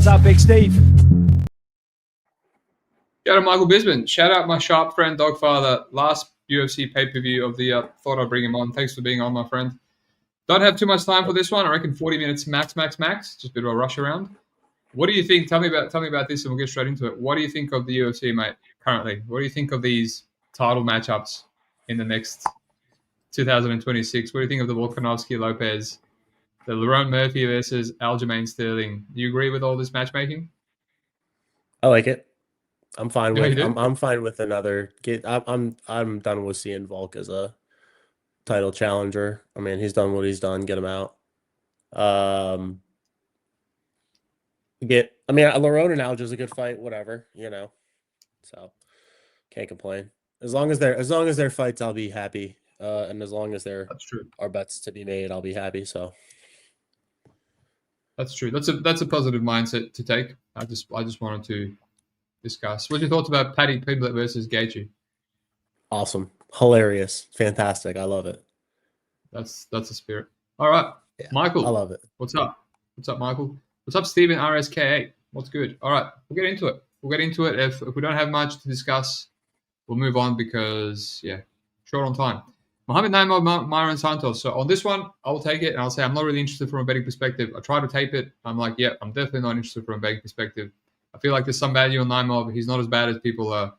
Shouts out Big Steve. Shout out Michael Bisman. Shout out my sharp friend Dogfather. Last UFC pay-per-view of the year. Thought I'd bring him on. Thanks for being on, my friend. Don't have too much time for this one. I reckon 40 minutes max. Just a bit of a rush around. What do you think? Tell me about this, and we'll get straight into it. What do you think of the UFC, mate? Currently, what do you think of these title matchups in the next 2026? What do you think of the Volkanovski-Lopez, the Lerone Murphy versus Aljamain Sterling? Do you agree with all this matchmaking? I like it. I'm fine with. Yeah, I'm fine with another. I'm done with seeing Volk as a title challenger. I mean, he's done what he's done. Get him out. Lerone and Alj is a good fight. Whatever, So can't complain. As long as they're fights, I'll be happy. And as long as there are bets to be made, I'll be happy. So that's true. That's a positive mindset to take. I just wanted to discuss. What are your thoughts about Paddy Pimblett versus Gaethje? Awesome, hilarious, fantastic. I love it. That's the spirit. All right, yeah, Michael. I love it. What's up? What's up, Michael? What's up, Stephen RSK8? What's good? All right, we'll get into it. If we don't have much to discuss, we'll move on because short on time. Mohamed Naimov, Mairon Santos. So on this one, I'll take it and I'll say I'm not really interested from a betting perspective. I try to tape it. I'm like, I'm definitely not interested from a betting perspective. I feel like there's some value on Naimov. He's not as bad as people are,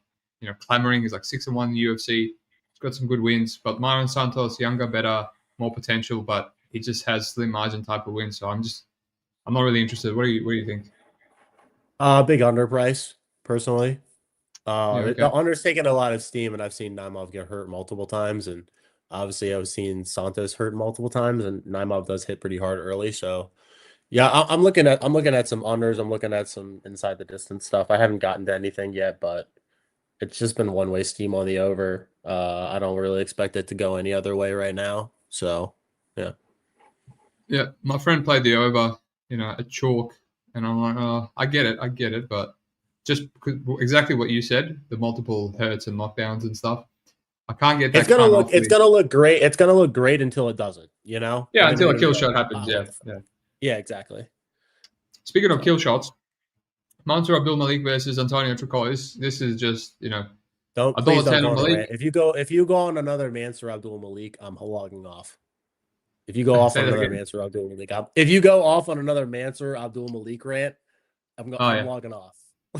clamoring. He's like 6-1 in the UFC. He's got some good wins. But Mairon Santos, younger, better, more potential, but he just has slim margin type of wins. So I'm not really interested. What do you think? Big underprice, personally. Okay. The under's taken a lot of steam, and I've seen Naimov get hurt multiple times, and obviously I've seen Santos hurt multiple times, and Naimov does hit pretty hard early. So yeah, I'm looking at some unders. I'm looking at some inside the distance stuff. I haven't gotten to anything yet, but it's just been one-way steam on the over. I don't really expect it to go any other way right now. So yeah. Yeah, my friend played the over, a chalk, and I'm like, oh, I get it, but just exactly what you said, the multiple hurts and knockdowns and stuff. I can't get that. It's gonna look great. It's gonna look great until it doesn't. Yeah, until a kill shot happens. Yeah, exactly. Speaking of kill shots, Mansur Abdul-Malik versus Antonio Trocoli. This is just don't go on if you go on another Mansur Abdul-Malik, I'm logging off. If you go off on another Mansur Abdul-Malik, if you go off on another Mansur Abdul-Malik rant, I'm logging off.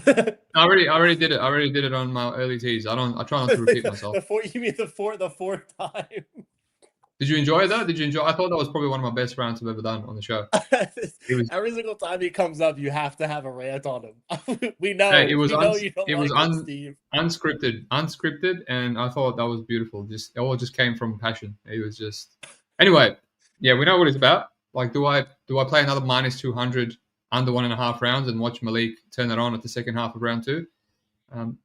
I already did it. I already did it on my early teas. I try not to repeat myself. You mean the fourth time? Did you enjoy that? I thought that was probably one of my best rants I've ever done on the show. Every single time he comes up, you have to have a rant on him. We know. Hey, it was unscripted, and I thought that was beautiful. It all just came from passion. It was just anyway. Yeah, we know what it's about. Like, do I play another minus 200 under 1.5 rounds and watch Malik turn it on at the second half of round 2?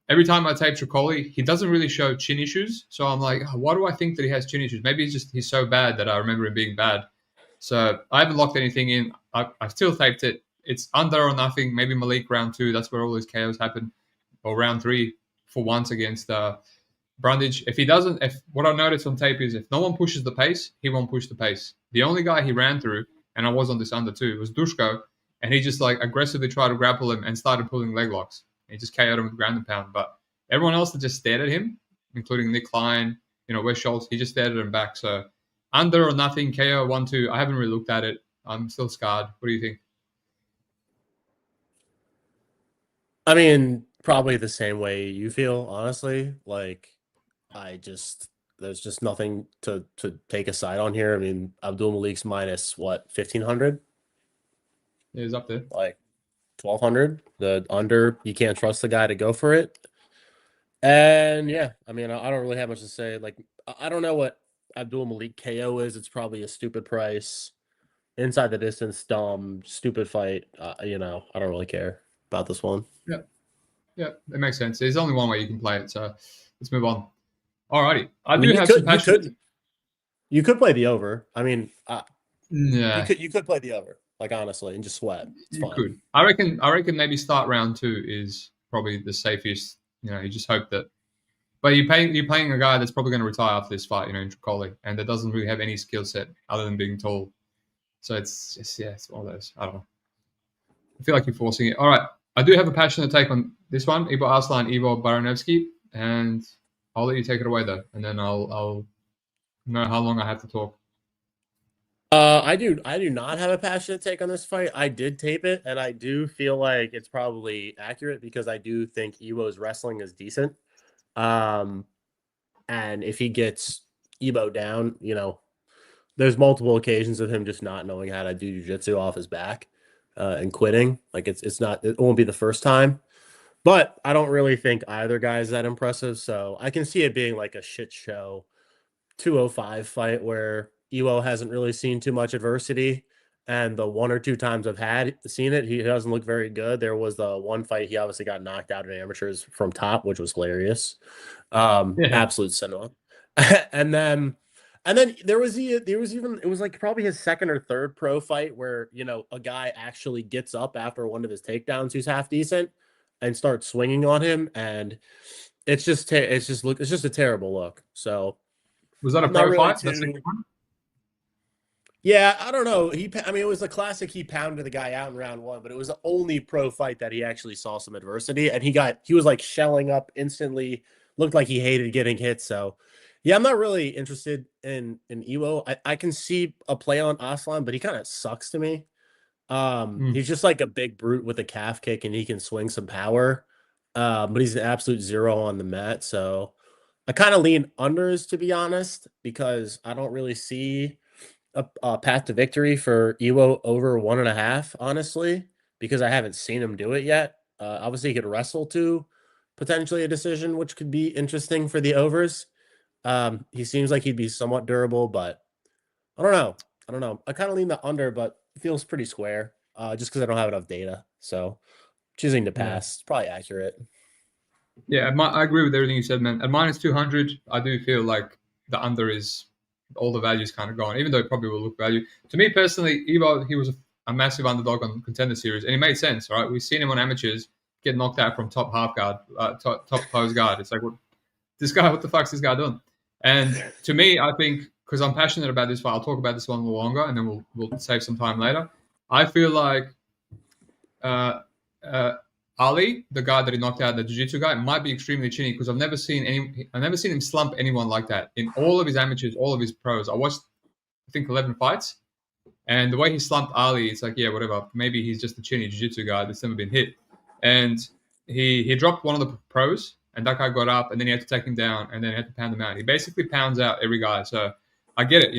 Every time I tape Trocoli, he doesn't really show chin issues. So I'm like, why do I think that he has chin issues? Maybe he's so bad that I remember him being bad. So I haven't locked anything in. I still taped it. It's under or nothing. Maybe Malik round 2. That's where all these KOs happen. Or round 3 for once against Brundage. If what I noticed on tape is if no one pushes the pace, he won't push the pace. The only guy he ran through, and I was on this under too, was Dushko. And he just aggressively tried to grapple him and started pulling leg locks. He just KO'd him with ground and pound. But everyone else that just stared at him, including Nick Klein, Wes Schultz, he just stared at him back. So under or nothing, KO 1-2. I haven't really looked at it. I'm still scarred. What do you think? I mean, probably the same way you feel, honestly. There's just nothing to take a side on here. I mean, Abdul-Malik's minus 1,500? Yeah, he's up there. 1,200. The under, you can't trust the guy to go for it. And yeah, I mean, I don't really have much to say. I don't know what Abdul-Malik KO is. It's probably a stupid price. Inside the distance, dumb, stupid fight. I don't really care about this one. Yeah, it makes sense. There's only one way you can play it, so let's move on. Alrighty. You could play the over. I mean, yeah. You could play the over. Honestly, and just sweat. It's fine. Could. I reckon maybe start round 2 is probably the safest. You just hope that. But you're playing a guy that's probably going to retire after this fight, in Trocoli, and that doesn't really have any skill set other than being tall. So it's just it's one of those. I don't know. I feel like you're forcing it. All right. I do have a passionate take on this one. Ibo Aslan, Iwo Baraniewski, and I'll let you take it away though, and then I'll know how long I have to talk. I do not have a passionate take on this fight. I did tape it, and I do feel like it's probably accurate because I do think Iwo's wrestling is decent. And if he gets Ibo down, there's multiple occasions of him just not knowing how to do jiu-jitsu off his back and quitting. Like it won't be the first time. But I don't really think either guy is that impressive. So I can see it being like a shit show 205 fight where Iwo hasn't really seen too much adversity. And the one or two times I've seen it, he doesn't look very good. There was the one fight he obviously got knocked out in amateurs from top, which was hilarious. Absolute cinema. and then there was even, it was like probably his second or third pro fight where, a guy actually gets up after one of his takedowns who's half decent and starts swinging on him. And it's just a terrible look. So was that a pro fight? That's a good one. Yeah, I don't know. It was a classic. He pounded the guy out in round one, but it was the only pro fight that he actually saw some adversity, and he was like shelling up instantly. Looked like he hated getting hit. So, yeah, I'm not really interested in Iwo. I can see a play on Aslan, but he kind of sucks to me. He's just like a big brute with a calf kick, and he can swing some power. But he's an absolute zero on the mat. So, I kind of lean unders, to be honest, because I don't really see a path to victory for Iwo over 1.5, honestly, because I haven't seen him do it yet. Obviously, he could wrestle to potentially a decision, which could be interesting for the overs. He seems like he'd be somewhat durable, but I don't know. I kind of lean the under, but it feels pretty square just because I don't have enough data. So choosing to pass is probably accurate. Yeah, I agree with everything you said, man. At minus 200, I do feel like the under is all the value's kind of gone, even though it probably will look value. To me personally, Ivo, he was a massive underdog on Contender Series, and it made sense, right? We've seen him on amateurs get knocked out from top half guard, top pose guard. It's like, what the fuck's this guy doing? And to me, I think, because I'm passionate about this fight, I'll talk about this one a little longer, and then we'll save some time later. I feel like Ali, the guy that he knocked out, the jiu-jitsu guy, might be extremely chinny because I've never seen him slump anyone like that in all of his amateurs, all of his pros. I watched, I think, 11 fights, and the way he slumped Ali, it's like, yeah, whatever. Maybe he's just a chinny jiu-jitsu guy that's never been hit. And he dropped one of the pros, and that guy got up, and then he had to take him down, and then he had to pound him out. He basically pounds out every guy. So I get it.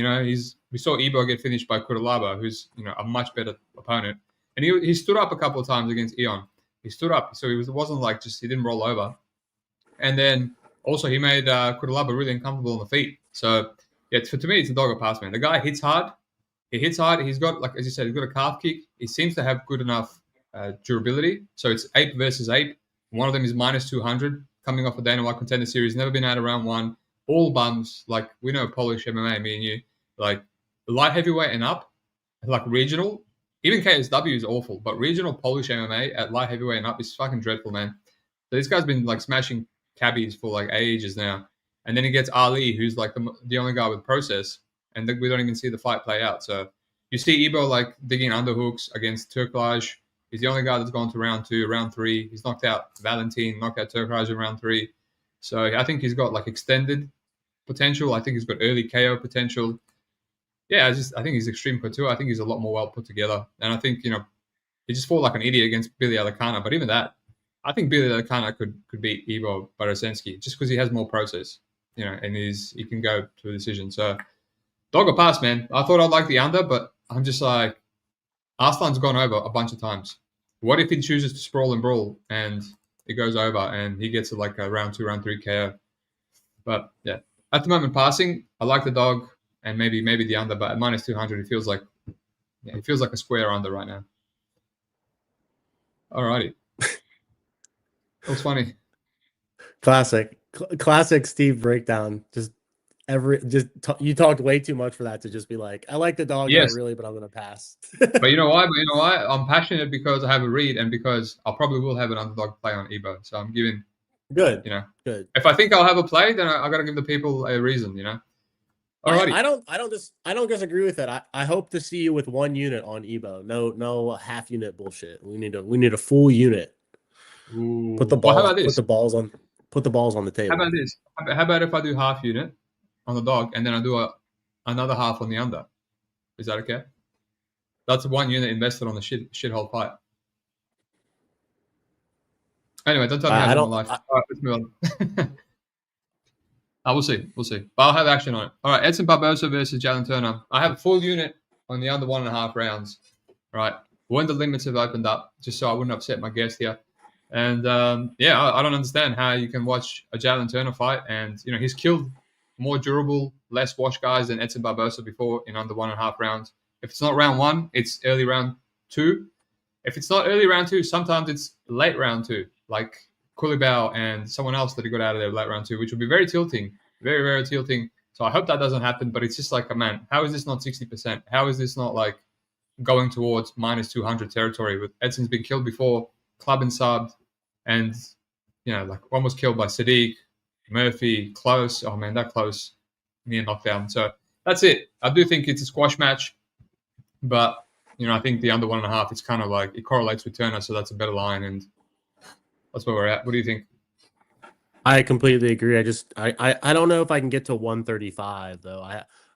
We saw Ibo get finished by Kuralaba, who's a much better opponent, and he stood up a couple of times against Ion. He stood up, so it wasn't like just he didn't roll over. And then also he made Kuralaba really uncomfortable on the feet. So yeah, to me it's a dog or pass, man. The guy hits hard. He hits hard. He's got, like as you said, he's got a calf kick. He seems to have good enough durability. So it's ape versus ape. One of them is minus 200 coming off a Dana White Contender Series. Never been out of round one. All bums. Like we know Polish MMA, me and you. Like light heavyweight and up, like regional. Even KSW is awful, but regional Polish MMA at light heavyweight and up is fucking dreadful, man. So this guy's been like smashing cabbies for like ages now. And then he gets Ali, who's like the only guy with process, and we don't even see the fight play out. So you see Ibo like digging underhooks against Turklaj. He's the only guy that's gone to round 2, round 3. He's knocked out Valentin, knocked out Turklaj in round 3. So I think he's got like extended potential. I think he's got early KO potential. Yeah, I think he's extreme couture. I think he's a lot more well put together. And I think, he just fought like an idiot against Billy Alicana. But even that, I think Billy Alicana could beat Ibo Barasensky just because he has more process, and he can go to a decision. So dog or pass, man. I thought I'd like the under, but I'm just like, Arslan's gone over a bunch of times. What if he chooses to sprawl and brawl and it goes over and he gets like a round 2, round 3 KO? But yeah, at the moment passing, I like the dog. And maybe the under, but at minus 200, it feels like a square under right now. Alrighty, that was funny. Classic Steve breakdown. You talked way too much for that to just be like, I like the dog, yes. Not really, but I'm gonna pass. But you know why? I'm passionate because I have a read and because I probably will have an underdog play on Ibo. So I'm giving good. Good. If I think I'll have a play, then I got to give the people a reason. Alrighty. I don't disagree with it. I hope to see you with 1 unit on Ebo. No half unit bullshit. We need a full unit. Ooh. Put the Well, how balls about this? put the balls on the How table. about this? How about if I do half unit on the dog and then I do another half on the under? Is that okay? That's 1 unit invested on the shithole fight. Anyway, don't tell me how to live my life. All right, let's move on. We'll see. We'll see. But I'll have action on it. All right, Edson Barboza versus Jalin Turner. I have a full unit on the under 1.5 rounds. All right, when the limits have opened up, just so I wouldn't upset my guest here. And I don't understand how you can watch a Jalin Turner fight, and he's killed more durable, less wash guys than Edson Barboza before in under 1.5 rounds. If it's not round 1, it's early round 2. If it's not early round 2, sometimes it's late round 2, like Kulibao and someone else that he got out of there late round 2, which would be very tilting, very, very tilting. So I hope that doesn't happen, but it's just like, man, how is this not 60%? How is this not like going towards minus 200 territory? With Edson's been killed before, club and subbed, and like almost killed by Sadiq, Murphy, close. Oh man, that close, near knockdown. So that's it. I do think it's a squash match, but I think the under 1.5, it's kind of like it correlates with Turner, so that's a better line, and that's where we're at. What do you think? I completely agree. I don't know if I can get to 135 though.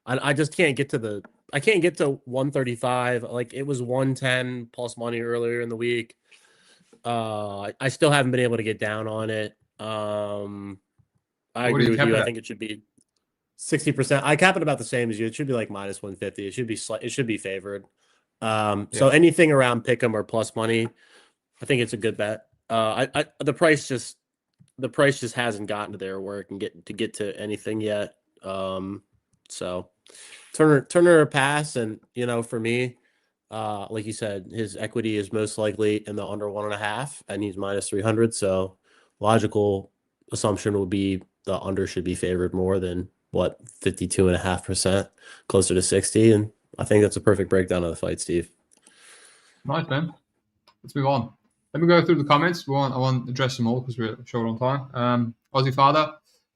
I just can't get to I can't get to 135. Like it was 110 plus money earlier in the week. I still haven't been able to get down on it. I agree with you. I think it should be 60%. I cap it about the same as you. It should be like minus 150. It should be favored. So anything around pick'em or plus money, I think it's a good bet. The price just hasn't gotten to their work and get to anything yet. So Turner a pass, and for me, like you said, his equity is most likely in the under 1.5, and he's minus 300. So logical assumption would be the under should be favored more than 52.5%, closer to 60. And I think that's a perfect breakdown of the fight, Steve. Nice, man. Let's move on. Let me go through the comments. I want to address them all because we're short on time. Aussie father,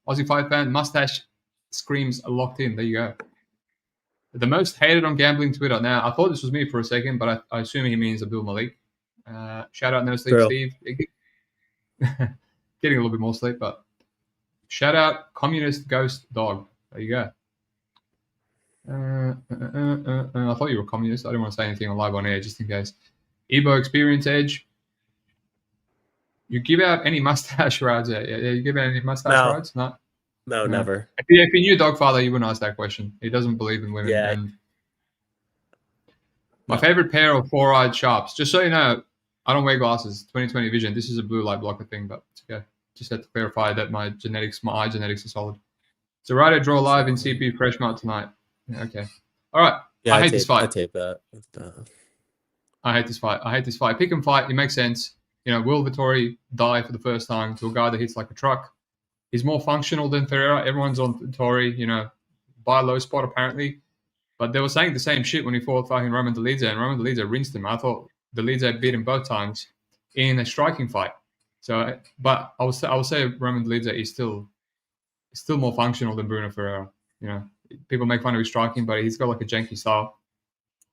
Aussie fight fan, mustache screams locked in. There you go. The most hated on gambling Twitter. Now, I thought this was me for a second, but I assume he means Abdul-Malik. Shout out No Sleep Steve. Getting a little bit more sleep, but shout out Communist Ghost Dog. There you go. I thought you were a communist. I didn't want to say anything on live on air just in case. Ibo Experience Edge. You give out any mustache rides? Yeah, you give out any mustache rides? No, never. If you knew Dogfather, you wouldn't ask that question. He doesn't believe in women. Yeah. And my favorite pair of 4-eyed sharps. Just so you know, I don't wear glasses. 20/20 vision. This is a blue light blocker thing, but it's okay. Just had to clarify that my eye genetics are solid. So right, draw live in CP Fresh Mart tonight. Yeah, okay. All right. Yeah, I hate this fight. I tape that. I hate this fight. Pick and fight. It makes sense. Will Vettori die for the first time to a guy that hits like a truck? He's more functional than Ferreira. Everyone's on Vettori, by low spot apparently. But they were saying the same shit when he fought fucking Roman Dolidze, and Roman Dolidze rinsed him. I thought Dolidze beat him both times in a striking fight. So, but I would say Roman Dolidze is still more functional than Bruno Ferreira. People make fun of his striking, but he's got like a janky style.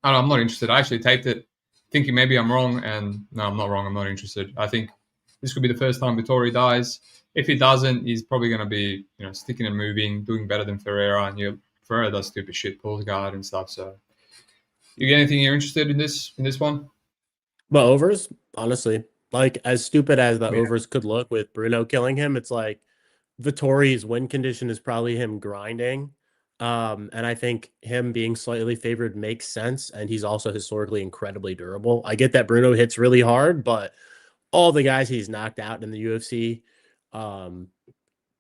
I don't know, I'm not interested. I actually taped it thinking maybe I'm wrong, and no, I'm not wrong. I'm not interested. I think this could be the first time Vettori dies. If he doesn't, he's probably going to be, sticking and moving, doing better than Ferreira. And Ferreira does stupid shit, pulls guard and stuff. So, you get anything you're interested in this one? Well, overs, honestly, like as stupid as the overs could look with Brunno killing him, it's like Vettori's win condition is probably him grinding. And I think him being slightly favored makes sense. And he's also historically incredibly durable. I get that Brunno hits really hard, but all the guys he's knocked out in the UFC,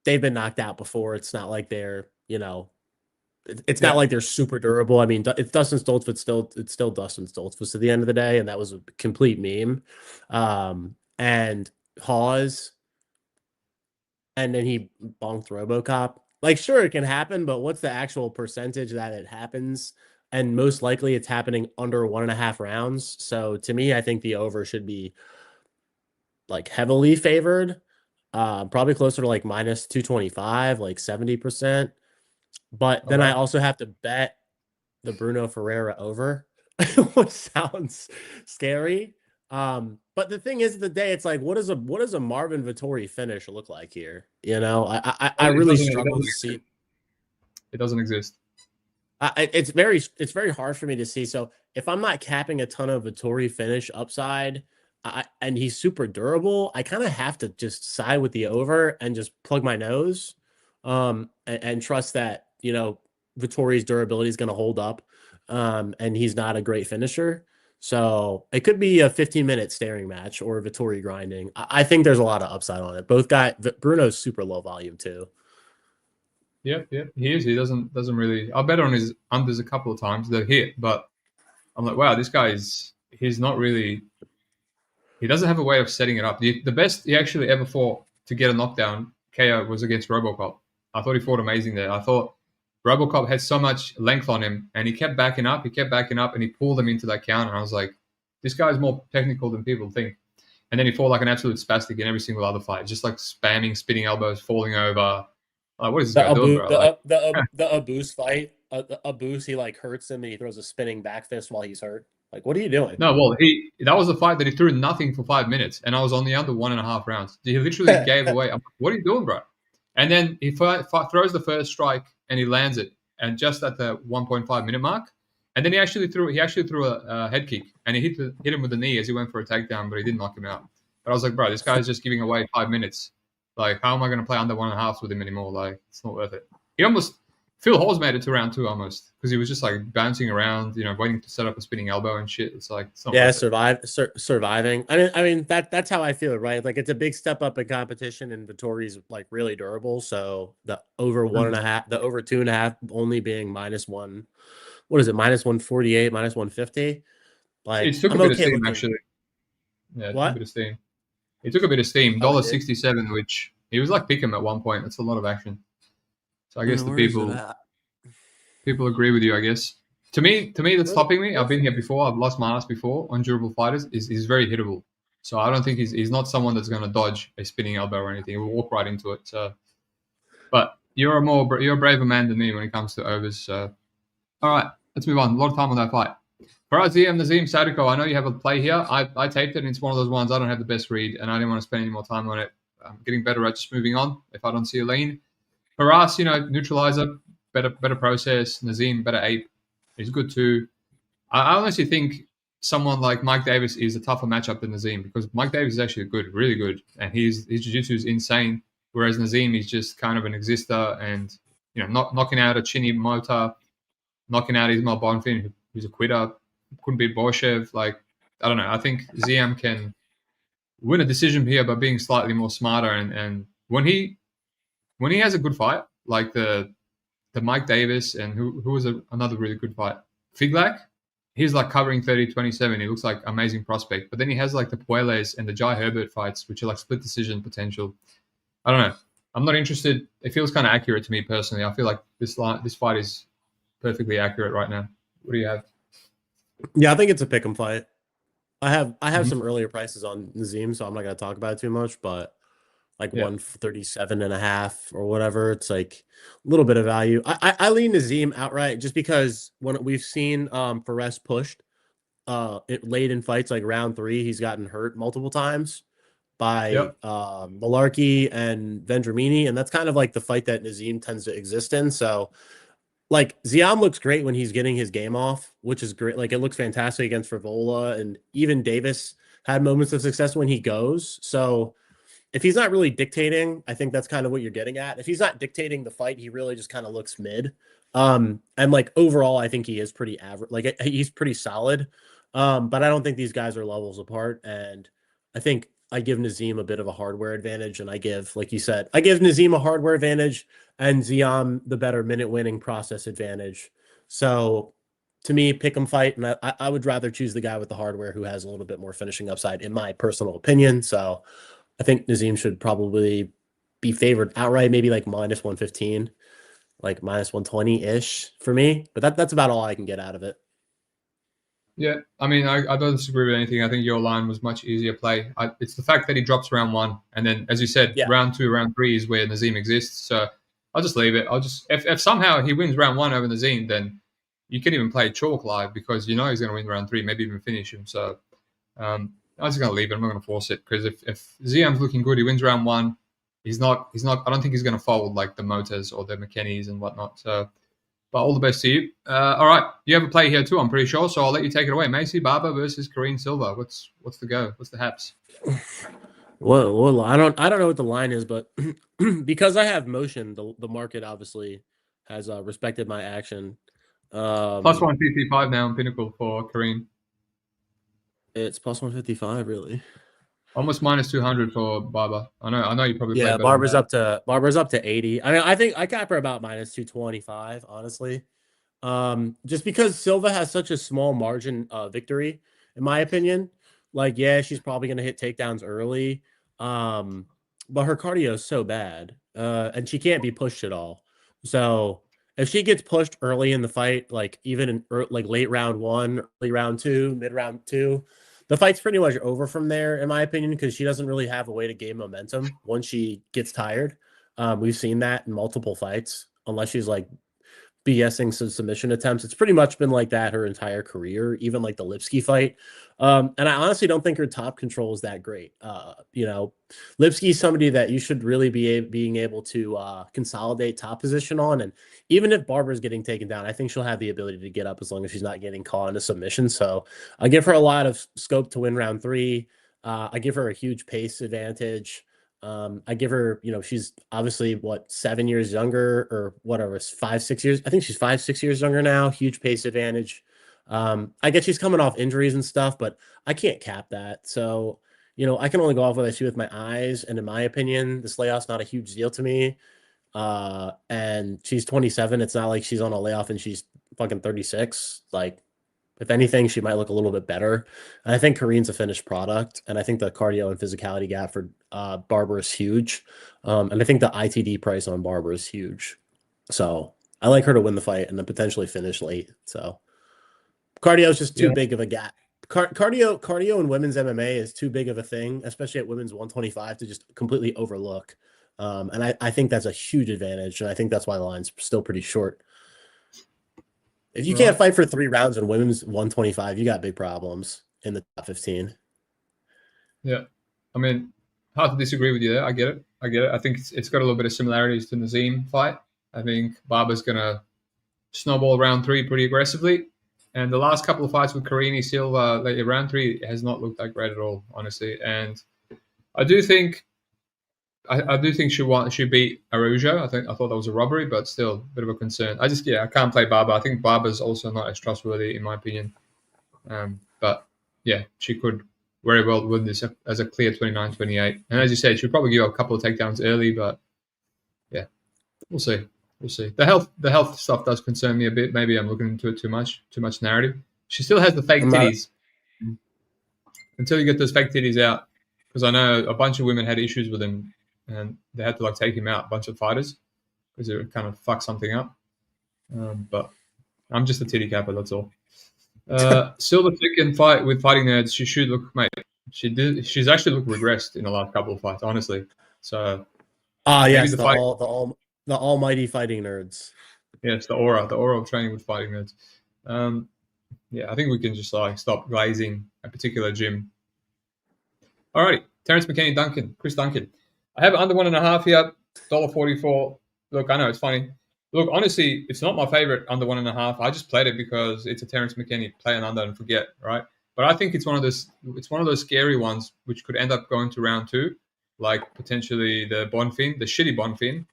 they've been knocked out before. It's not like they're, it's not like they're super durable. I mean, it's Dustin Stoltzfus, it's still Dustin Stoltzfus at the end of the day. And that was a complete meme. And Hawes, and then he bonked RoboCop. Like, sure, it can happen, but what's the actual percentage that it happens? And most likely it's happening under 1.5 rounds. So to me, I think the over should be like heavily favored, probably closer to like minus 225, like 70%. But then I also have to bet the Bruno Ferreira over, which sounds scary. But the thing is, the day it's like, what does a Marvin Vettori finish look like here? You know, I really struggle to see. It doesn't exist. It's very hard for me to see. So if I'm not capping a ton of Vettori finish upside, and he's super durable, I kind of have to just side with the over and just plug my nose, and trust that, you know, Vettori's durability is going to hold up, and he's not a great finisher. So it could be a 15-minute staring match or Vettori grinding. I think there's a lot of upside on it. Both guys, Bruno's super low volume too. Yeah, he is. He doesn't really. I bet on his unders a couple of times. They're hit, but I'm like, wow, this guy he's not really. He doesn't have a way of setting it up. The best he actually ever fought to get a knockdown KO was against Robocop. I thought he fought amazing there. I thought Robocop had so much length on him, and he kept backing up, and he pulled him into that counter. And I was like, this guy's more technical than people think. And then he fought like an absolute spastic in every single other fight, just like spamming, spinning elbows, falling over. Like, what is this guy doing, bro? The Abus fight, Abus, he like hurts him and he throws a spinning back fist while he's hurt. Like, what are you doing? No, well, that was the fight that he threw nothing for 5 minutes, and I was on the under 1.5 rounds. He literally gave away. I'm like, what are you doing, bro? And then he throws the first strike and he lands it, and just at the 1.5 minute mark. And then he actually threw a head kick, and he hit him with the knee as he went for a takedown, but he didn't knock him out. But I was like, bro, this guy's just giving away 5 minutes. Like, how am I going to play under 1.5 with him anymore? Like, it's not worth it. Phil Hawes made it to round 2 almost, because he was just like bouncing around, you know, waiting to set up a spinning elbow and shit. It's like, it's not surviving. I mean that's how I feel, right? Like, it's a big step up in competition, and Vittori's like really durable. So the over 1.5, the over 2.5 only being -1. What is it? -148, -150. Like, it took a bit of steam, actually. Yeah, it took a bit of steam. It took a bit of steam. $1.67, which he was like pick him at one point. That's a lot of action. So I guess the people agree with you, I guess. To me, that's stopping me. I've been here before. I've lost my ass before on durable fighters. He's very hittable. So I don't think he's not someone that's going to dodge a spinning elbow or anything. He'll walk right into it. So, but you're a braver man than me when it comes to overs. So, all right, let's move on. A lot of time on that fight. For Ziam, Nazim, Sadykhov, I know you have a play here. I taped it, and it's one of those ones I don't have the best read, and I didn't want to spend any more time on it. I'm getting better at just moving on if I don't see a lean. For us, you know, neutralizer, better process. Nazim, better ape. He's good too. I honestly think someone like Mike Davis is a tougher matchup than Nazim, because Mike Davis is actually good, really good, and his jiu-jitsu is insane. Whereas Nazim is just kind of an exister, and, you know, knocking out a Chinny Mota, knocking out Ismail Bonfim, who's a quitter, couldn't beat Borshev. Like, I don't know. I think Ziam can win a decision here by being slightly more smarter, and when he has a good fight, like the Mike Davis, and who was another really good fight, Figlak, he's like covering 30-27. He looks like amazing prospect. But then he has like the Pueles and the Jai Herbert fights, which are like split decision potential. I don't know. I'm not interested. It feels kind of accurate to me personally. I feel like this fight is perfectly accurate right now. What do you have? Yeah, I think it's a pick'em fight. I have some earlier prices on Nazim, so I'm not going to talk about it too much, but like 137.5 or whatever, it's like a little bit of value. I lean Nazim outright, just because when we've seen Perez pushed late in fights, like round 3, he's gotten hurt multiple times by Malarkey and Vendramini, and that's kind of like the fight that Nazim tends to exist in. So, like, Ziam looks great when he's getting his game off, which is great. Like, it looks fantastic against Frivola, and even Davis had moments of success when he goes. So if he's not really dictating, I think that's kind of what you're getting at. If he's not dictating the fight, he really just kind of looks mid. And like overall, I think he is pretty average. Like, he's pretty solid. But I don't think these guys are levels apart. And I think I give Nazim a bit of a hardware advantage, and I give, like you said, I give Nazim a hardware advantage and Ziam the better minute winning process advantage. So to me, pick 'em fight, and I would rather choose the guy with the hardware who has a little bit more finishing upside, in my personal opinion. So I think Nazim should probably be favored outright, maybe like -115, like -120-ish for me. But that's about all I can get out of it. Yeah, I mean, I don't disagree with anything. I think your line was much easier play. It's the fact that he drops round 1, and then, as you said, round 2, round 3 is where Nazim exists. So I'll just leave it. I'll just if somehow he wins round 1 over Nazim, then you can even play chalk live because you know he's going to win round 3, maybe even finish him. So I'm just going to leave it. I'm not going to force it because if Ziam's looking good, he wins round 1. He's not. I don't think he's going to fold like the Motas or the McKinneys and whatnot. So, but all the best to you. All right, you have a play here too, I'm pretty sure. So I'll let you take it away. Macy Barber versus Kareem Silva. What's the go? What's the haps? Well, I don't know what the line is, but because I have motion, the market obviously has respected my action. Plus 155 now in Pinnacle for Kareem. It's plus 155, really. Almost minus 200 for Barber. I know you probably yeah. Barber's up to 80. I mean, I think I cap her about minus 225, honestly. Just because Silva has such a small margin victory, in my opinion. Like, yeah, she's probably gonna hit takedowns early, but her cardio is so bad, and she can't be pushed at all. So if she gets pushed early in the fight, like even in like late round 1, early round 2, mid round 2. The fight's pretty much over from there, in my opinion, because she doesn't really have a way to gain momentum once she gets tired. We've seen that in multiple fights, unless she's like BSing some submission attempts. It's pretty much been like that her entire career, even like the Lipsky fight. And I honestly don't think her top control is that great. Lipsky's somebody that you should really be being able to consolidate top position on. And even if Barber's getting taken down, I think she'll have the ability to get up as long as she's not getting caught into submission. So I give her a lot of scope to win round 3. I give her a huge pace advantage. I give her, she's obviously 7 years younger or whatever, 5-6 years. I think she's 5-6 years younger now. Huge pace advantage. I guess she's coming off injuries and stuff, but I can't cap that. So, I can only go off what I see with my eyes. And in my opinion, this layoff's not a huge deal to me. And she's 27. It's not like she's on a layoff and she's fucking 36. Like, if anything, she might look a little bit better. And I think Kareem's a finished product. And I think the cardio and physicality gap for Barber is huge. And I think the ITD price on Barber is huge. So I like her to win the fight and then potentially finish late. So cardio is just too big of a gap. Cardio in women's MMA is too big of a thing, especially at women's 125, to just completely overlook. And I think that's a huge advantage. And I think that's why the line's still pretty short. If you can't fight for 3 rounds in women's 125, you got big problems in the top 15. Yeah. I mean, hard to disagree with you there. I get it. I think it's got a little bit of similarities to the Nazim fight. I think Barber's going to snowball round 3 pretty aggressively. And the last couple of fights with Kareem Silva, like round 3, has not looked that great at all, honestly. And I do think she beat Arujo. I thought that was a robbery, but still a bit of a concern. I can't play Barber. I think Barber's also not as trustworthy in my opinion. But yeah, she could very well win this as a clear 29-28. And as you said, she'll probably give a couple of takedowns early, but yeah, we'll see. The health stuff does concern me a bit. Maybe I'm looking into it too much narrative. She still has the fake titties. Until you get those fake titties out, because I know a bunch of women had issues with him. And they had to take him out, a bunch of fighters, because it would kind of fuck something up. But I'm just a titty capper, that's all. Silva second fight with Fighting Nerds. She should look, mate. She's actually looked regressed in the last couple of fights, honestly. So, yes, the almighty Fighting Nerds. Yes, the aura of training with Fighting Nerds. I think we can just stop glazing a particular gym. Alrighty, Terrence McKinney, Chris Duncan. I have under 1.5 here, $1.44. Look, I know it's funny. Look, honestly, it's not my favorite under 1.5. I just played it because it's a Terrence McKinney, play an under and forget, right? But I think it's one of those scary ones which could end up going to round 2, like potentially the Bonfim, the shitty Bonfim.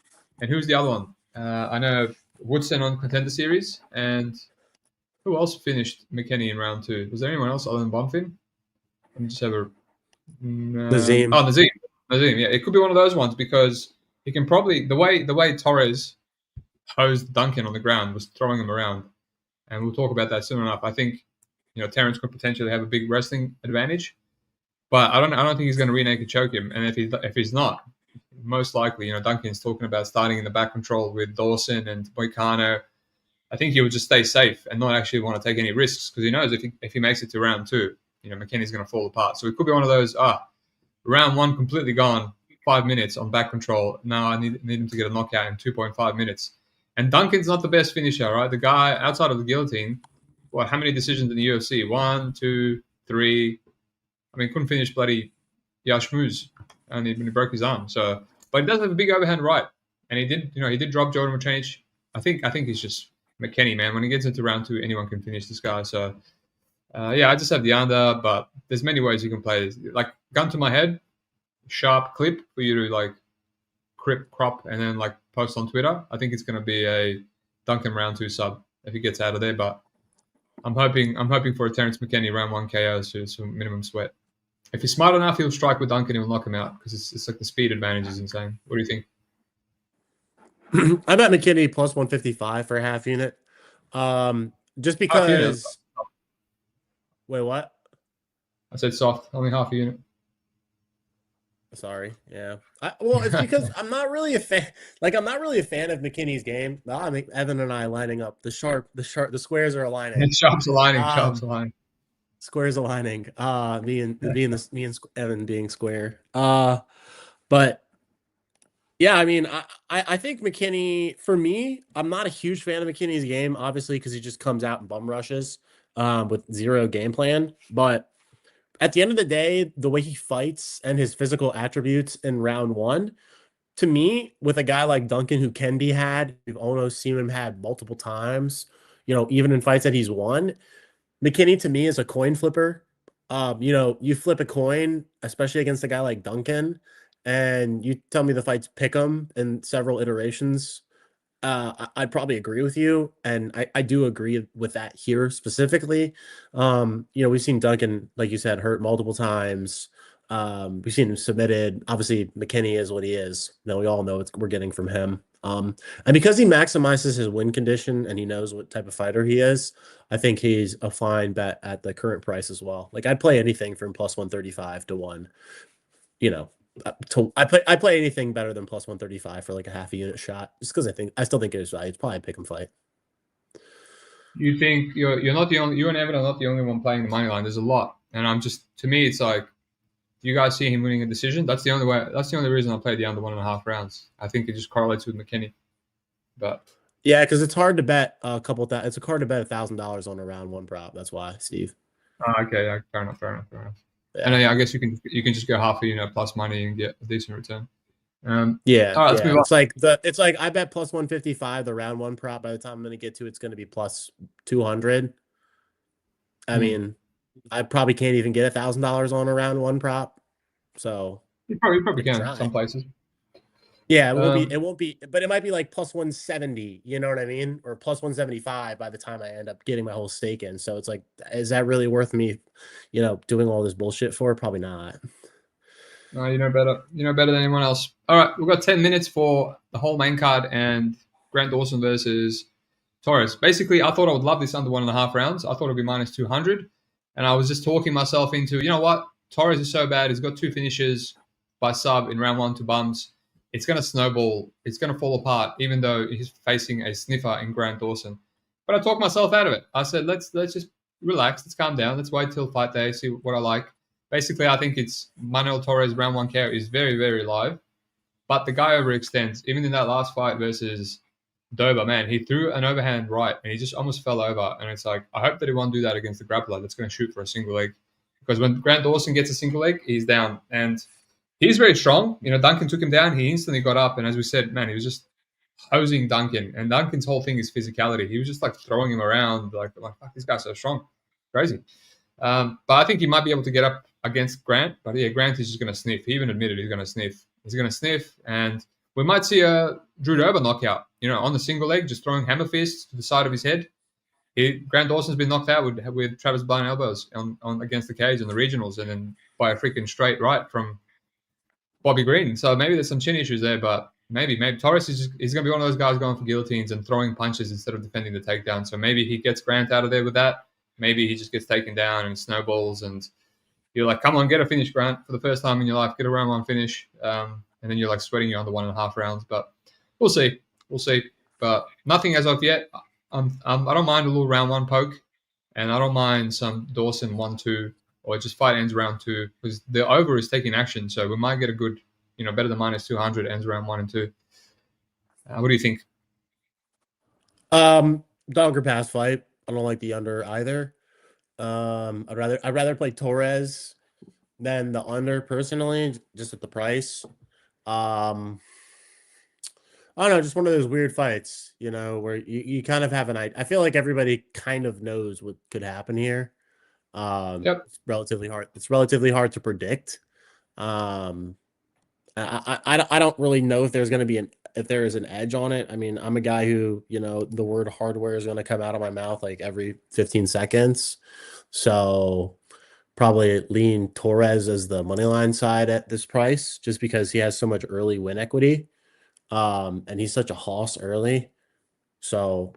And who's the other one? I know Woodson on Contender Series, and who else finished McKinney in round 2? Was there anyone else other than Bonfim? Let me just have a Nazim. Oh, Nazim. Yeah, it could be one of those ones because he can probably the way Torres hosed Duncan on the ground was throwing him around, and we'll talk about that soon enough. I think Terrence could potentially have a big wrestling advantage, but I don't think he's going to rear naked choke him. And if he's not, most likely Duncan's talking about starting in the back control with Dawson and Moicano. I think he would just stay safe and not actually want to take any risks because he knows if he makes it to round 2, McKinney's going to fall apart. So it could be one of those round 1 completely gone. 5 minutes on back control. Now I need him to get a knockout in 2.5 minutes. And Duncan's not the best finisher, right? The guy outside of the guillotine, how many decisions in the UFC? 1, 2, 3. I mean, couldn't finish bloody Yashmuz, and he broke his arm. So, but he does have a big overhand right, and he did drop Jordan Matranic. I think he's just McKinney, man. When he gets into round 2, anyone can finish this guy. So, I just have the under, but there's many ways you can play this. Like, gun to my head, sharp clip for you to like crop and then like post on Twitter. I think it's going to be a Duncan round 2 sub if he gets out of there, but I'm hoping for a Terrence McKinney round 1 KO, so some minimum sweat. If he's smart enough, he'll strike with Duncan. He'll knock him out because it's like the speed advantage is insane. What do you think? I bet McKinney plus 155 for a half unit. Just because. Wait, what? I said soft, only half a unit. Sorry, yeah. It's because I'm not really a fan. Like, I'm not really a fan of McKinney's game. I mean, Evan and I lining up. The squares are aligning. Sharps aligning. Squares aligning. Me and Evan being square. But yeah, I mean, I think McKinney, for me, I'm not a huge fan of McKinney's game, obviously, because he just comes out and bum rushes with zero game plan. But at the end of the day, the way he fights and his physical attributes in round 1, to me, with a guy like Duncan who can be had, we've almost seen him had multiple times, even in fights that he's won, McKinney to me is a coin flipper. You flip a coin, especially against a guy like Duncan, and you tell me the fight's pick 'em in several iterations. I'd probably agree with you, and I do agree with that here specifically. We've seen Duncan, like you said, hurt multiple times. We've seen him submitted. Obviously, McKinney is what he is. We all know we're getting from him. And because he maximizes his win condition and he knows what type of fighter he is, I think he's a fine bet at the current price as well. Like, I'd play anything from plus 135 to 1. I play anything better than plus 135 for like a half a unit shot, just because I still think it's probably a pick 'em fight. You think you're not the only, you and Evan are not the only one playing the money line. There's a lot, and to me, it's like, do you guys see him winning a decision? That's the only way. That's the only reason I play the under 1.5 rounds. I think it just correlates with McKinney. But yeah, because it's hard to bet it's hard to bet $1,000 on a round 1 prop. That's why, Steve. Okay, yeah, fair enough. Yeah. And I guess you can just go half a unit plus money and get a decent return. All right, let's move on. It's like I bet plus 155 the round 1 prop. By the time I'm going to get to it's going to be plus 200. I mean, I probably can't even get $1,000 on a round 1 prop. So you probably can some places. Yeah, it won't be, but it might be like plus 170, you know what I mean? Or plus 175 by the time I end up getting my whole stake in. So it's like, is that really worth me, doing all this bullshit for? Probably not. No, you know better. You know better than anyone else. All right, we've got 10 minutes for the whole main card and Grant Dawson versus Torres. Basically, I thought I would love this under 1.5 rounds. I thought it would be minus 200. And I was just talking myself into, you know what? Torres is so bad. He's got 2 finishes by sub in round 1 to bums. It's going to snowball. It's going to fall apart, even though he's facing a sniffer in Grant Dawson. But I talked myself out of it. I said, let's just relax. Let's calm down. Let's wait till fight day, see what I like. Basically, I think it's Manuel Torres round 1 KO is very, very live. But the guy overextends. Even in that last fight versus Dober, man, he threw an overhand right and he just almost fell over. And it's like, I hope that he won't do that against the grappler that's going to shoot for a single leg. Because when Grant Dawson gets a single leg, he's down. And he's very strong. Duncan took him down. He instantly got up. And as we said, man, he was just hosing Duncan. And Duncan's whole thing is physicality. He was just like throwing him around. Like fuck, this guy's so strong. Crazy. But I think he might be able to get up against Grant. But yeah, Grant is just going to sniff. He even admitted he's going to sniff. He's going to sniff. And we might see a Drew Dober knockout, on the single leg, just throwing hammer fists to the side of his head. Grant Dawson's been knocked out with Travis blind elbows on against the cage in the regionals and then by a freaking straight right from Bobby Green. So maybe there's some chin issues there, but maybe Torres he's going to be one of those guys going for guillotines and throwing punches instead of defending the takedown. So maybe he gets Grant out of there with that. Maybe he just gets taken down and snowballs and you're like, come on, get a finish, Grant, for the first time in your life. Get a round 1 finish. And then you're like sweating you under 1.5 rounds. But we'll see. But nothing as of yet. I don't mind a little round 1 poke. And I don't mind some Dawson 1-2 or just fight ends round 2 because the over is taking action. So we might get a good better than minus 200, ends around 1 and 2. What do you think? Donker pass fight. I don't like the under either. I'd rather play Torres than the under personally, just at the price. I don't know, just one of those weird fights, where you kind of have an idea. I feel like everybody kind of knows what could happen here. Yep. It's relatively hard. It's relatively hard to predict. I don't really know if there's going to be if there is an edge on it. I mean, I'm a guy who, the word hardware is going to come out of my mouth like every 15 seconds. So probably lean Torres as the money line side at this price, just because he has so much early win equity. And he's such a hoss early. So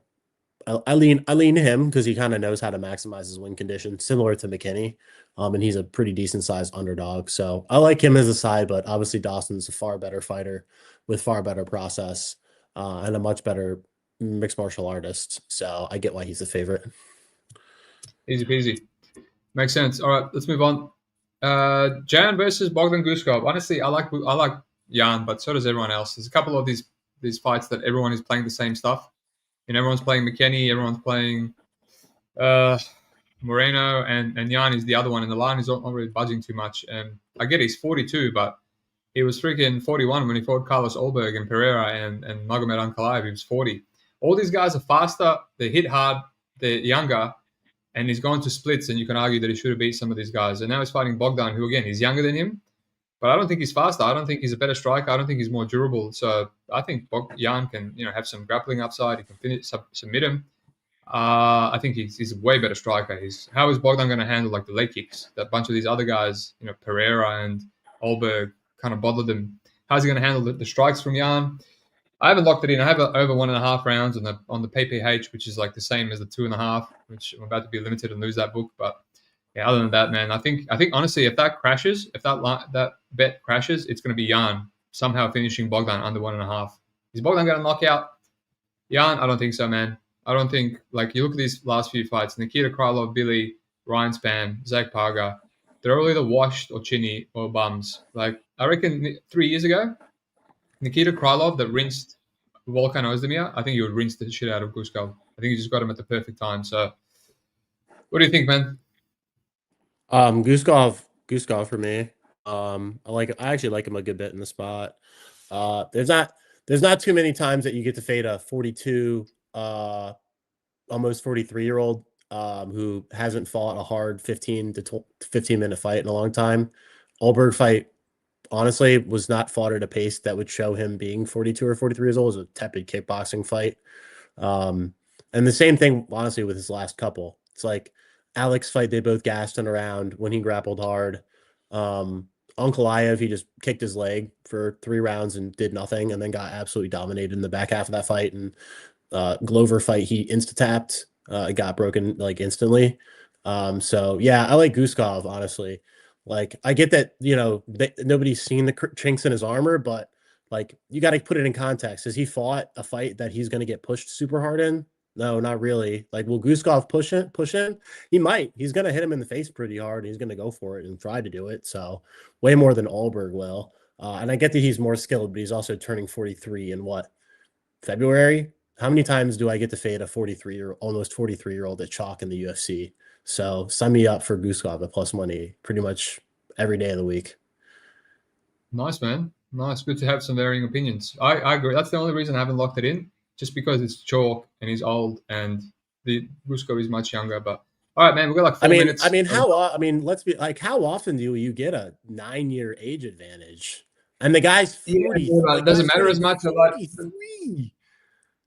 I lean him because he kind of knows how to maximize his win condition, similar to McKinney. And he's a pretty decent sized underdog. So I like him as a side, but obviously Dawson's a far better fighter with far better process, and a much better mixed martial artist. So I get why he's a favorite. Easy peasy. Makes sense. All right, let's move on. Jan versus Bogdan Guskov. Honestly, I like Jan, but so does everyone else. There's a couple of these fights that everyone is playing the same stuff. Everyone's playing McKinney, everyone's playing Moreno, and Jan is the other one, and the line is not really budging too much. And I get he's 42, but he was freaking 41 when he fought Carlos Olberg and Ferreira and Magomed Ankalaev. He was 40. All these guys are faster, they hit hard, they're younger, and he's gone to splits, and you can argue that he should have beat some of these guys. And now he's fighting Bogdan, who, again, he's younger than him, but I don't think he's faster. I don't think he's a better striker. I don't think he's more durable. So I think Jan can, have some grappling upside. He can submit him. I think he's a way better striker. How is Bogdan going to handle like the leg kicks? That bunch of these other guys, Pereira and Olberg, kind of bothered them. How's he going to handle the strikes from Jan? I haven't locked it in. I have over 1.5 rounds on the PPH, which is like the same as the 2.5, which I'm about to be limited and lose that book. But yeah, other than that, man, I think honestly, if that crashes, if that bet crashes, it's going to be Jan somehow finishing Bogdan under 1.5. Is Bogdan going to knock out Jan? I don't think so, man. I don't think, like, you look at these last few fights, Nikita Krylov, Billy, Ryan Spann, Zach Parga, they're all either washed or chinny or bums. Like, I reckon 3 years ago, Nikita Krylov that rinsed Volkan Ozdemir, I think he would rinse the shit out of Guskov. I think he just got him at the perfect time. So, what do you think, man? Guskov for me. I actually like him a good bit in the spot. There's not too many times that you get to fade a 42, almost 43-year-old who hasn't fought a hard 15 minute fight in a long time. Olberg fight, honestly, was not fought at a pace that would show him being 42 or 43 years old. It was a tepid kickboxing fight. And the same thing, honestly, with his last couple. It's like Alex fight, they both gassed him around when he grappled hard. Ankalaev, he just kicked his leg for 3 rounds and did nothing, and then got absolutely dominated in the back half of that fight. And Glover fight, he insta-tapped, got broken like instantly. So yeah, I like Guskov, honestly. Like, I get that, nobody's seen the chinks in his armor, but like, you got to put it in context. Has he fought a fight that he's going to get pushed super hard in? No, not really. Like, will Guskov push him? He might. He's going to hit him in the face pretty hard. And he's going to go for it and try to do it. So way more than Olberg will. And I get that he's more skilled, but he's also turning 43 in February? How many times do I get to fade a almost 43-year-old at chalk in the UFC? So sign me up for Guskov at plus money pretty much every day of the week. Nice, man. Nice. Good to have some varying opinions. I agree. That's the only reason I haven't locked it in, just because it's chalk and he's old and the Guskov is much younger. But all right, man, we've got like 4 minutes. How often do you get a 9-year age advantage? And the guy's 40. Yeah, it doesn't matter as much. 43.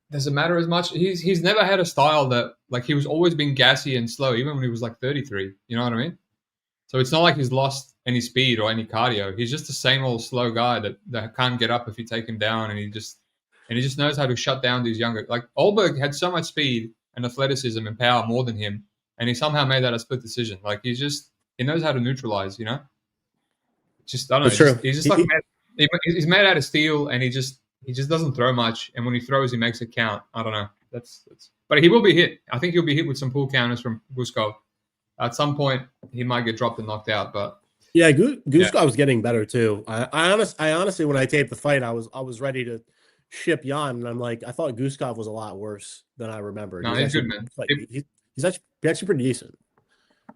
Doesn't matter as much. He's never had a style that, like, he was always being gassy and slow, even when he was like 33. You know what I mean? So it's not like he's lost any speed or any cardio. He's just the same old slow guy that can't get up if you take him down, and he just knows how to shut down these younger. Like, Olberg had so much speed and athleticism and power more than him, and he somehow made that a split decision. Like, he knows how to neutralize. Just I don't know. True. He's just like he's made out of steel, and he just doesn't throw much, and when he throws, he makes it count. I don't know. But he will be hit. I think he'll be hit with some pull counters from Guskov. At some point, he might get dropped and knocked out. But Yeah, Yeah. Guskov was getting better too. I honestly, when I taped the fight, I was ready to ship Jan, and I'm like, I thought Guskov was a lot worse than I remembered. No, He's he's good, actually man. like he's actually pretty decent.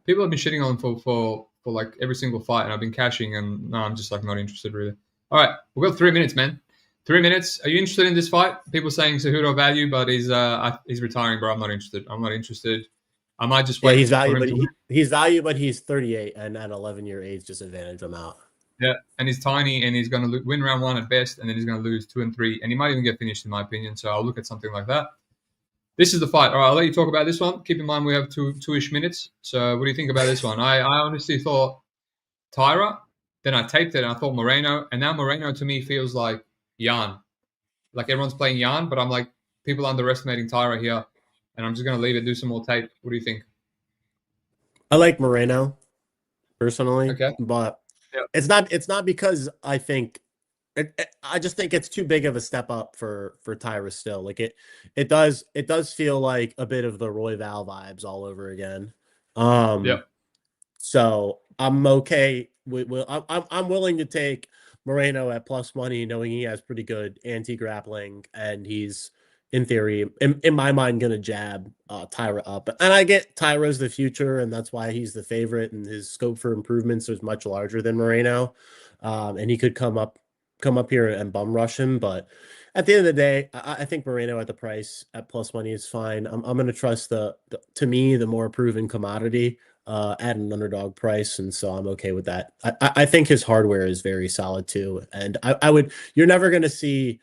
People have been shitting on him for like every single fight, and I've been cashing, and no, I'm just like not interested really. All right, we've got 3 minutes, man. 3 minutes. Are you interested in this fight? People saying Cejudo value, but he's retiring, bro. I'm not interested. I'm not interested. I might just Yeah, wait he's for value, him but to win. he's value, but he's 38 and at 11-year age disadvantage. I'm out. Yeah, and he's tiny, and he's going to win round one at best, and then he's going to lose 2 and 3, and he might even get finished, in my opinion. So I'll look at something like that. This is the fight. All right, I'll let you talk about this one. Keep in mind we have two-ish minutes. So what do you think about this one? I honestly thought Taira, then I taped it, and I thought Moreno, and now Moreno to me feels like Jan. Like everyone's playing Jan, but I'm like people underestimating Taira here, and I'm just going to leave it, do some more tape. What do you think? I like Moreno personally, Okay. but Yeah. it's not because I think I just think it's too big of a step up for Taira still. Like it does feel like a bit of the Roy Val vibes all over again. Yeah. So I'm okay with I'm willing to take Moreno at plus money, knowing he has pretty good anti-grappling, and he's in theory, in my mind, gonna jab Taira up. And I get Taira's the future, and that's why he's the favorite, and his scope for improvements is much larger than Moreno. And he could come up here and bum rush him, but at the end of the day, I think Moreno at the price at plus money is fine. I'm going to trust the to me the more proven commodity at an underdog price, and so I'm okay with that. I think his hardware is very solid too, and I would you're never going to see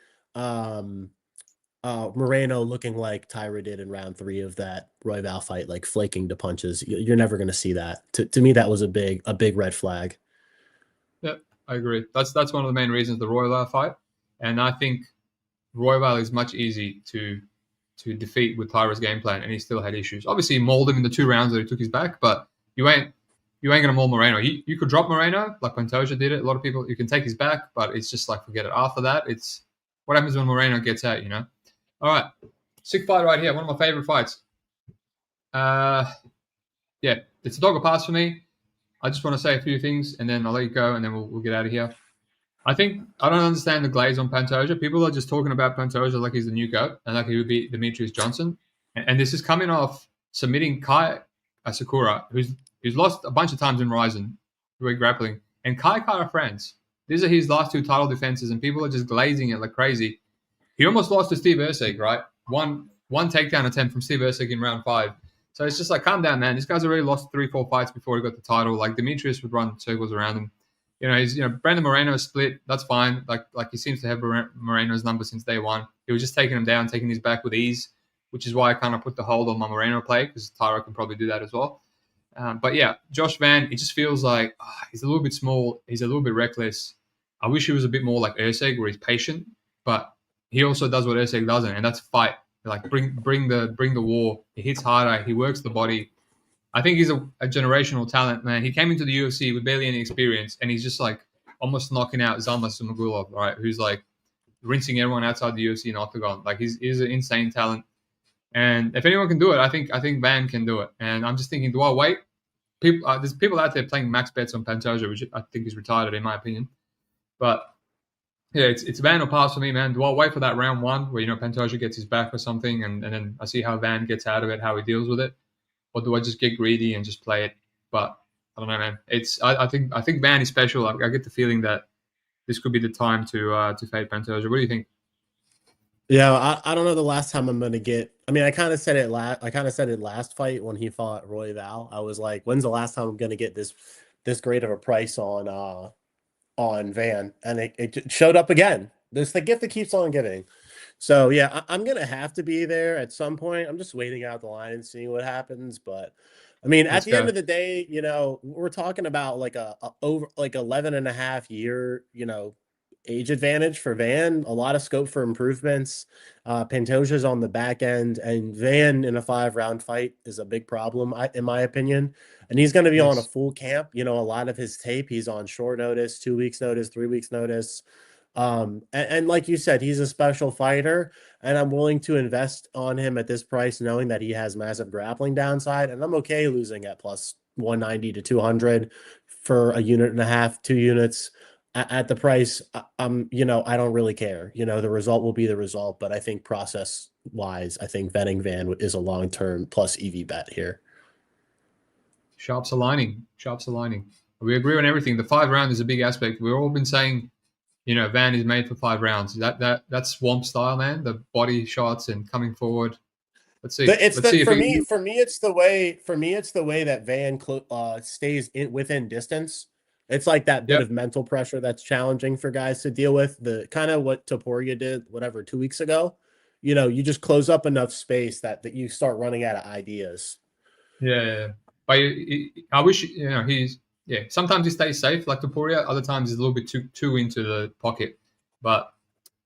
Moreno looking like Taira did in round 3 of that Royval fight, like flaking to punches. You're never going to see that. To me, that was a big red flag. Yeah, I agree. That's one of the main reasons the Royal fight, and I think Royval is much easy to defeat with Taira's game plan, and he still had issues. Obviously, he mauled him in the 2 rounds that he took his back, but you ain't gonna maul Moreno. You could drop Moreno like Pantoja did it. A lot of people you can take his back, but it's just like forget it. After that, it's what happens when Moreno gets out, you know. All right, sick fight right here. One of my favorite fights. Yeah, it's a dog or pass for me. I just want to say a few things, and then I'll let you go, and then we'll get out of here. I don't understand the glaze on Pantoja. People are just talking about Pantoja like he's the new GOAT and like he would be Demetrius Johnson. And this is coming off submitting Kai Asakura, who's lost a bunch of times in Ryzen, who are grappling. And Kai are friends. These are his last 2 title defenses, and people are just glazing it like crazy. He almost lost to Steve Erceg, right? One takedown attempt from Steve Erceg in round 5. So it's just like, calm down, man. This guy's already lost 3-4 fights before he got the title. Like Demetrius would run circles around him. Brandon Moreno split. That's fine. Like he seems to have Moreno's number since day one. He was just taking him down, taking his back with ease, which is why I kind of put the hold on my Moreno play because Taira can probably do that as well. But yeah, Josh Van, it just feels like he's a little bit small. He's a little bit reckless. I wish he was a bit more like Erceg, where he's patient, but he also does what Erceg doesn't, and that's fight. Like bring the war. He hits harder. He works the body. I think he's a generational talent, man. He came into the UFC with barely any experience, and he's just like almost knocking out Zalmas Sumagulov, right? Who's like rinsing everyone outside the UFC in octagon. Like he's an insane talent, and if anyone can do it, I think Van can do it. And I'm just thinking, do I wait? There's people out there playing max bets on Pantoja, which I think is retarded in my opinion. But yeah, it's Van or pass for me, man. Do I wait for that round 1 where Pantoja gets his back or something, and then I see how Van gets out of it, how he deals with it? Or do I just get greedy and just play it? But I don't know, man. I think Van is special. I get the feeling that this could be the time to fade Pantoja. What do you think? Yeah, I don't know the last time I'm gonna get. I mean, I kind of said it last fight when he fought Roy Val. I was like, when's the last time I'm gonna get this great of a price on Van? And it showed up again. There's the gift that keeps on giving. So yeah, I'm gonna have to be there at some point. I'm just waiting out the line and seeing what happens. But I mean, at the end of the day, we're talking about like a over like 11 and a half year, age advantage for Van. A lot of scope for improvements. Pantoja's on the back end, and Van in a 5-round fight is a big problem, in my opinion. And he's going to be on a full camp. A lot of his tape, he's on short notice, 2 weeks notice, 3 weeks notice. And like you said, he's a special fighter, and I'm willing to invest on him at this price, knowing that he has massive grappling downside, and I'm okay losing at plus 190 to 200 for a unit and a half, 2 units at the price, I don't really care. The result will be the result, but I think process wise, I think betting Van is a long-term plus EV bet here. Sharps aligning. We agree on everything. The 5 round is a big aspect. We've all been saying, Van is made for 5 rounds. That's swamp style, man. The body shots and coming forward. Let's see. For me, it's the way that Van stays within distance. It's like that bit of mental pressure that's challenging for guys to deal with. The kind of what Topuria did, 2 weeks ago. You just close up enough space that you start running out of ideas. Yeah. But I wish sometimes he stays safe like Topuria. Other times he's a little bit too into the pocket. But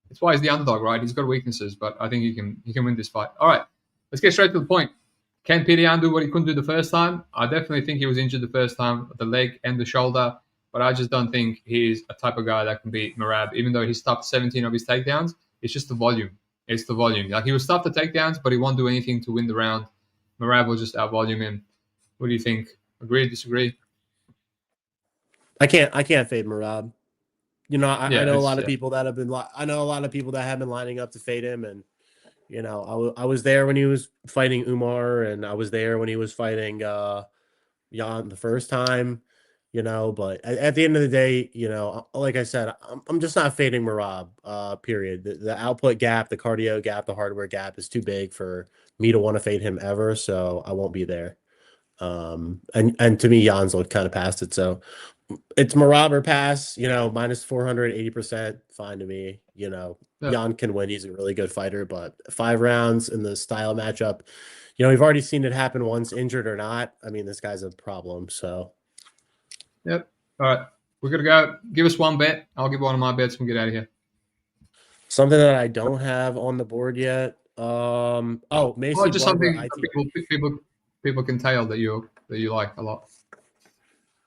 that's why he's the underdog, right? He's got weaknesses, but I think he can win this fight. All right, let's get straight to the point. Can Pirian do what he couldn't do the first time? I definitely think he was injured the first time, the leg and the shoulder. But I just don't think he's a type of guy that can beat Merab, even though he stopped 17 of his takedowns. It's just the volume. It's the volume. Like, he will stop the takedowns, but he won't do anything to win the round. Merab will just out-volume him. What do you think? Agree, disagree? I can't fade Merab. I know a lot of people that have been. I know a lot of people that have been lining up to fade him, and I was there when he was fighting Umar, and I was there when he was fighting Jan the first time. But at the end of the day, like I said, I'm just not fading Merab, period. The output gap, the cardio gap, the hardware gap is too big for me to want to fade him ever, so I won't be there. And to me, Jan's looked kind of past it, so it's Merab or pass, minus 480%, fine to me. Jan can win. He's a really good fighter, but 5 rounds in the style matchup, we've already seen it happen once, injured or not. I mean, this guy's a problem, so... Yep. All right. We're going to go. Give us one bet. I'll give one of my bets and get out of here. Something that I don't have on the board yet. Macy just Barber, something people can tell that you like a lot.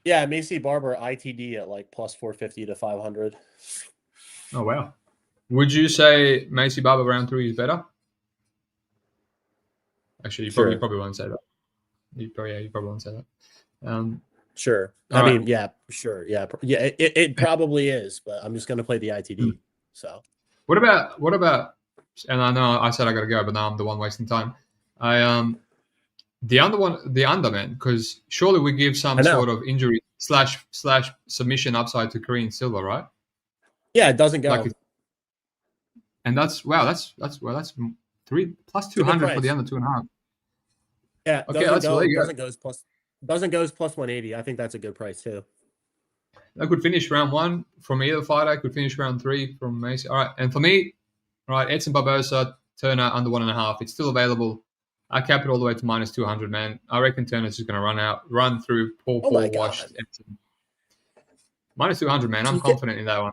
Yeah, Macy Barber ITD at like plus 450 to 500. Oh, wow. Would you say Macy Barber round 3 is better? Actually, you probably won't say that. You probably won't say that. Sure. I mean, yeah, sure. Yeah. Yeah. It probably is, but I'm just going to play the ITD. So what about, and I know I said I got to go, but now I'm the one wasting time. The under man, because surely we give some sort of injury slash submission upside to Korean Silva, right? Yeah. It doesn't go. And that's 3 plus 200 for the under 2.5. Yeah. Okay. Doesn't goes plus 180. I think that's a good price too. That could finish round 1 from either fighter. Could finish round 3 from Macy. All right, and for me, Edson Barboza, Turner under 1.5. It's still available. I cap it all the way to minus 200, man. I reckon Turner's just going to run through poor washed Edson. Minus 200, man. I'm confident in that one.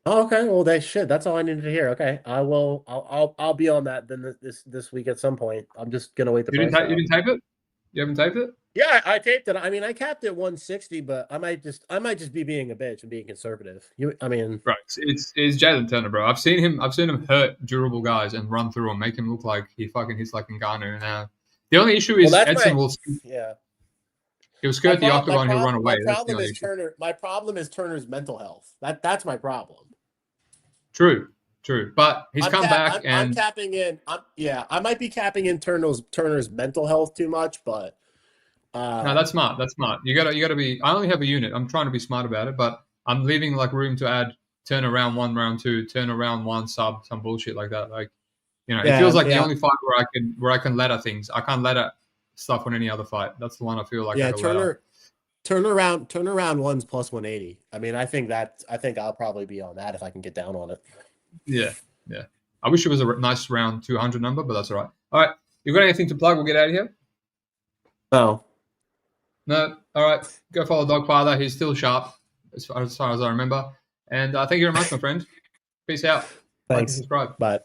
Oh, okay. Well, that's all I needed to hear. Okay, I'll be on that then this week at some point. I'm just gonna wait. You didn't tape it? You haven't taped it? Yeah, I taped it. I mean, I capped it 160, but I might just be being a bitch and being conservative. Right. It's Jalin Turner, bro. I've seen him hurt durable guys and run through them, make him look like he fucking hits like Ngannou. Now, the only issue is Edson will. Yeah. He'll skirt the octagon. He'll run away. My problem is Turner's mental health. That's my problem. True. But he's come back and I'm capping in. I might be capping in Turner's mental health too much, but no, that's smart. You gotta be. I only have a unit. I'm trying to be smart about it, but I'm leaving like room to add Turner round 1, round 2, Turner round 1 sub, some bullshit like that. Like, it feels like the only fight where I can ladder things. I can't ladder stuff on any other fight. That's the one I feel like. Yeah, Turner round 1's plus 180. I mean, I think I'll probably be on that if I can get down on it. Yeah. I wish it was a nice round 200 number, but that's all right. All right, you got anything to plug? We'll get out of here. No. All right. Go follow Dogfather. He's still sharp, as far as I remember. And thank you very much, my friend. Peace out. Thanks. Like and subscribe. Bye.